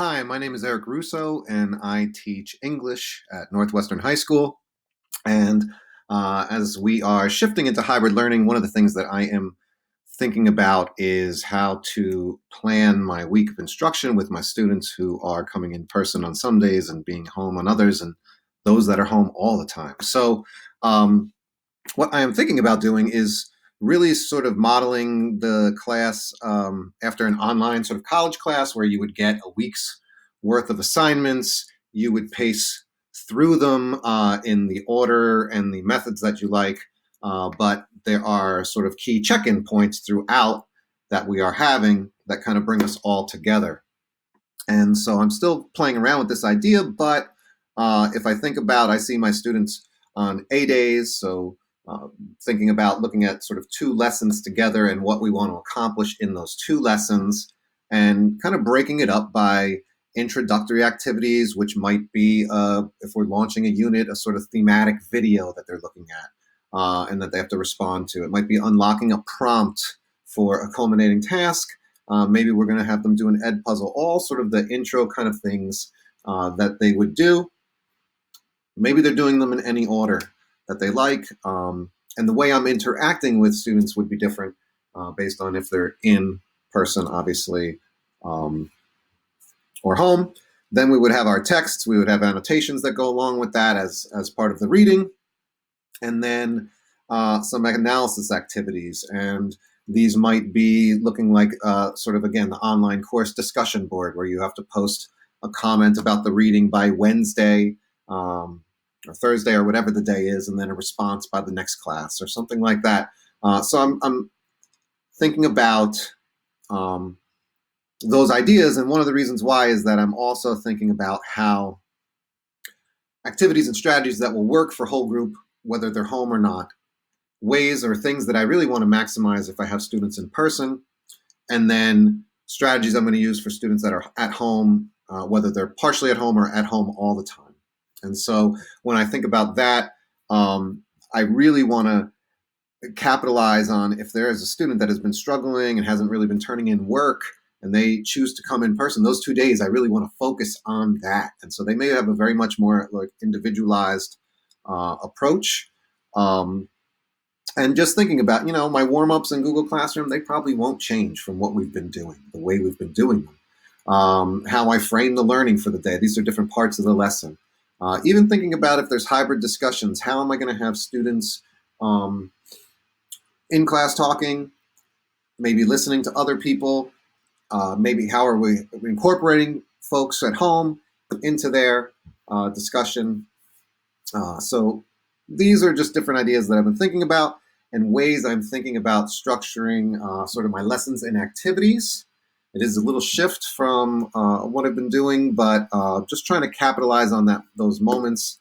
Hi, my name is Eric Russo, and I teach English at Northwestern High School. And as we are shifting into hybrid learning, one of the things that I am thinking about is how to plan my week of instruction with my students who are coming in person on some days and being home on others, and those that are home all the time. So, um, what I am thinking about doing is really sort of modeling the class after an online sort of college class where you would get a week's worth of assignments. You would pace through them in the order and the methods that you like, but there are sort of key check-in points throughout that we are having that kind of bring us all together. And so I'm still playing around with this idea, but if I think about, I see my students on A days, so thinking about looking at sort of two lessons together and what we want to accomplish in those two lessons, and kind of breaking it up by introductory activities, which might be, if we're launching a unit, a sort of thematic video that they're looking at and that they have to respond to. It might be unlocking a prompt for a culminating task. Maybe we're going to have them do an ed puzzle, all sort of the intro kind of things that they would do. Maybe they're doing them in any order that they like. And the way I'm interacting with students would be different based on if they're in person, obviously, or home. Then we would have our texts. We would have annotations that go along with that as part of the reading. And then some analysis activities. And these might be looking like sort of, again, the online course discussion board where you have to post a comment about the reading by Wednesday or Thursday or whatever the day is, and then a response by the next class or something like that. So I'm thinking about those ideas. And one of the reasons why is that I'm also thinking about how activities and strategies that will work for whole group, whether they're home or not, ways or things that I really want to maximize if I have students in person, and then strategies I'm going to use for students that are at home, whether they're partially at home or at home all the time. And so when I think about that, I really want to capitalize on if there is a student that has been struggling and hasn't really been turning in work and they choose to come in person, those 2 days, I really want to focus on that. And so they may have a very much more like individualized approach. And just thinking about, my warm-ups in Google Classroom, they probably won't change from what we've been doing, the way we've been doing them. How I frame the learning for the day. These are different parts of the lesson. Even thinking about if there's hybrid discussions, how am I going to have students in class talking, maybe listening to other people, maybe how are we incorporating folks at home into their discussion. So these are just different ideas that I've been thinking about and ways I'm thinking about structuring sort of my lessons and activities. It is a little shift from what I've been doing, but just trying to capitalize on those moments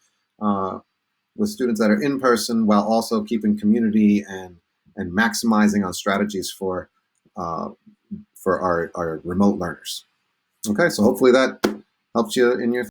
with students that are in person while also keeping community and maximizing on strategies for our remote learners. Okay, so hopefully that helps you in your